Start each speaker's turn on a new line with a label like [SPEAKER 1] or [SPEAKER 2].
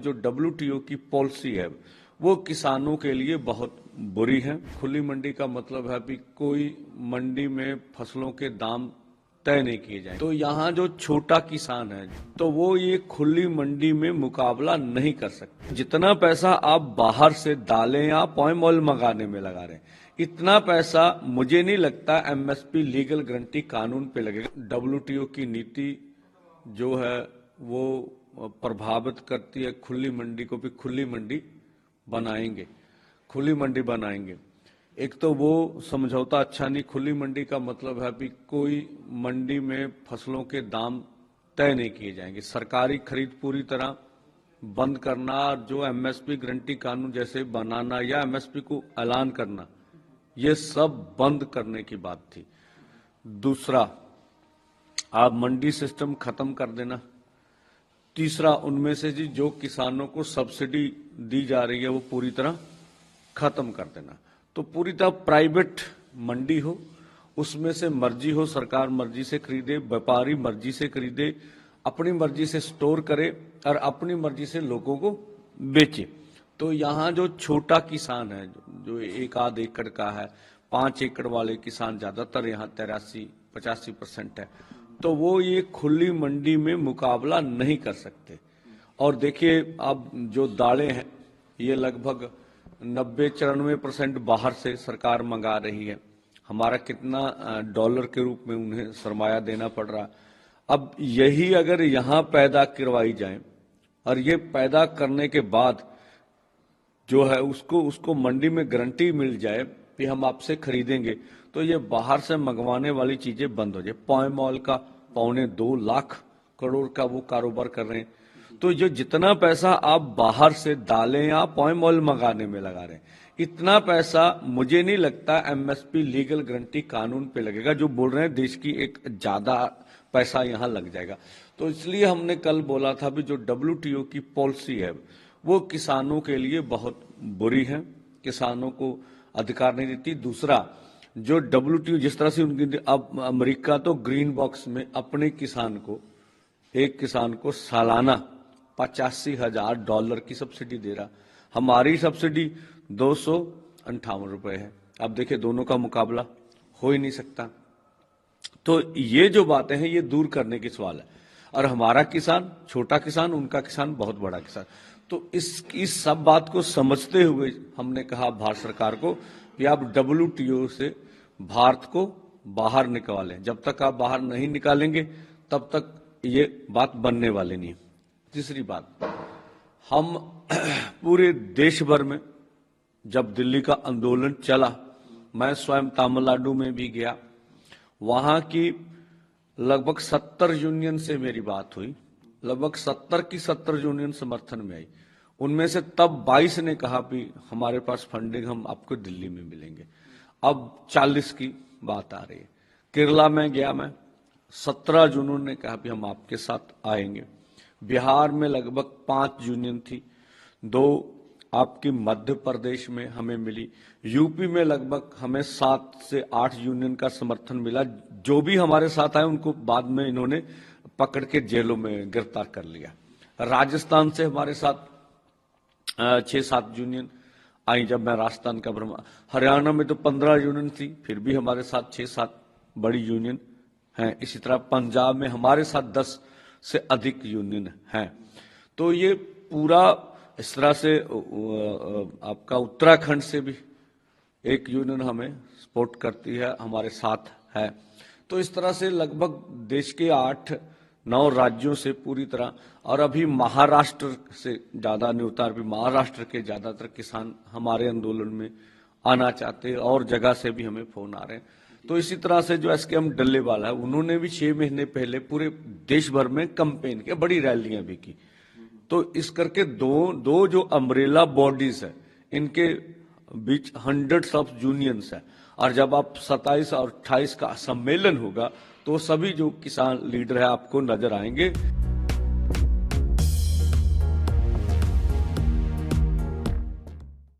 [SPEAKER 1] जो WTO की policy है वो किसानों के लिए बहुत बुरी है। खुली मंडी का मतलब है कि कोई मंडी में फसलों के दाम तय नहीं किए जाए। तो यहाँ जो छोटा किसान है तो वो ये खुली मंडी में मुकाबला नहीं कर सकते। जितना पैसा आप बाहर से दालें या पॉम ऑयल मंगाने में लगा रहे हैं, इतना पैसा मुझे नहीं लगता MSP लीगल गारंटी कानून पे लगेगा। WTO की नीति जो है वो प्रभावित करती है खुली मंडी को, भी खुली मंडी बनाएंगे। एक तो वो समझौता अच्छा नहीं। खुली मंडी का मतलब है कि कोई मंडी में फसलों के दाम तय नहीं किए जाएंगे। सरकारी खरीद पूरी तरह बंद करना, जो MSP गारंटी कानून जैसे बनाना या MSP को ऐलान करना, ये सब बंद करने की बात थी। दूसरा, आप मंडी सिस्टम खत्म कर देना। तीसरा, उनमें से जो किसानों को सब्सिडी दी जा रही है वो पूरी तरह खत्म कर देना। तो पूरी तरह प्राइवेट मंडी हो, उसमें से मर्जी हो, सरकार मर्जी से खरीदे, व्यापारी मर्जी से खरीदे, अपनी मर्जी से स्टोर करे और अपनी मर्जी से लोगों को बेचे। तो यहाँ जो छोटा किसान है, जो 1-8 एकड़ का है, 5 एकड़ वाले किसान ज्यादातर यहाँ 83-85% है, तो वो ये खुली मंडी में मुकाबला नहीं कर सकते। और देखिए, अब जो दालें हैं ये लगभग 90-94% बाहर से सरकार मंगा रही है। हमारा कितना डॉलर के रूप में उन्हें सरमाया देना पड़ रहा। अब यही अगर यहाँ पैदा करवाई जाए और ये पैदा करने के बाद जो है उसको मंडी में गारंटी मिल जाए कि हम आपसे खरीदेंगे, तो ये बाहर से मंगवाने वाली चीजें बंद हो जाए। पॉम ऑयल का 2.25 लाख करोड़ का वो कारोबार कर रहे हैं। तो जो जितना पैसा आप बाहर से दालें या पॉम ऑयल मंगाने में लगा रहे हैं, इतना पैसा मुझे नहीं लगता MSP लीगल गारंटी कानून पे लगेगा। जो बोल रहे हैं देश की एक ज्यादा पैसा यहाँ लग जाएगा। तो इसलिए हमने कल बोला था भी जो WTO की पॉलिसी है वो किसानों के लिए बहुत बुरी है, किसानों को अधिकार नहीं देती। दूसरा, जो WTO जिस तरह से उनकी, अब अमेरिका तो ग्रीन बॉक्स में अपने एक किसान को सालाना $85,000 की सब्सिडी दे रहा। हमारी सब्सिडी 258 रुपए है। अब देखिए, दोनों का मुकाबला हो ही नहीं सकता। तो ये जो बातें हैं ये दूर करने की सवाल है। और हमारा किसान छोटा किसान, उनका किसान बहुत बड़ा किसान। तो इस सब बात को समझते हुए हमने कहा भारत सरकार को कि आप WTO से भारत को बाहर निकालें। जब तक आप बाहर नहीं निकालेंगे तब तक ये बात बनने वाली नहीं। तीसरी बात, हम पूरे देश भर में जब दिल्ली का आंदोलन चला, मैं स्वयं तमिलनाडु में भी गया। वहां की लगभग 70 यूनियन से मेरी बात हुई। लगभग 70 की 70 यूनियन समर्थन में आई। उनमें से तब 22 ने कहा कि हमारे पास फंडिंग, हम आपको दिल्ली में मिलेंगे। अब 40 की बात आ रही है। केरला में गया मैं, 17 यूनियन ने कहा कि हम आपके साथ आएंगे। बिहार में लगभग 5 यूनियन थी, 2 आपकी मध्य प्रदेश में हमें मिली। यूपी में लगभग हमें 7 से 8 यूनियन का समर्थन मिला। जो भी हमारे साथ आए उनको बाद में इन्होंने पकड़ के जेलों में गिरफ्तार कर लिया। राजस्थान से हमारे साथ 6-7 यूनियन आई जब मैं राजस्थान का भ्रमण। हरियाणा में तो 15 यूनियन थी, फिर भी हमारे साथ 6-7 बड़ी यूनियन हैं। इसी तरह पंजाब में हमारे साथ 10 से अधिक यूनियन हैं। तो ये पूरा इस तरह से आपका उत्तराखंड से भी एक यूनियन हमें सपोर्ट करती है, हमारे साथ है। तो इस तरह से लगभग देश के 8-9 राज्यों से पूरी तरह, और अभी महाराष्ट्र से ज्यादा नहीं होता, अभी महाराष्ट्र के ज्यादातर किसान हमारे आंदोलन में आना चाहते हैं और जगह से भी हमें फोन आ रहे हैं। तो इसी तरह से जो SKM डल्लेवाला है, उन्होंने भी 6 महीने पहले पूरे देश भर में कैंपेन किया, बड़ी रैलियां भी की। तो इस करके दो जो अम्ब्रेला बॉडीज है, इनके बीच हंड्रेड्स ऑफ यूनियंस है। और जब आप 27 और 28 का सम्मेलन होगा तो सभी जो किसान लीडर है आपको नजर आएंगे।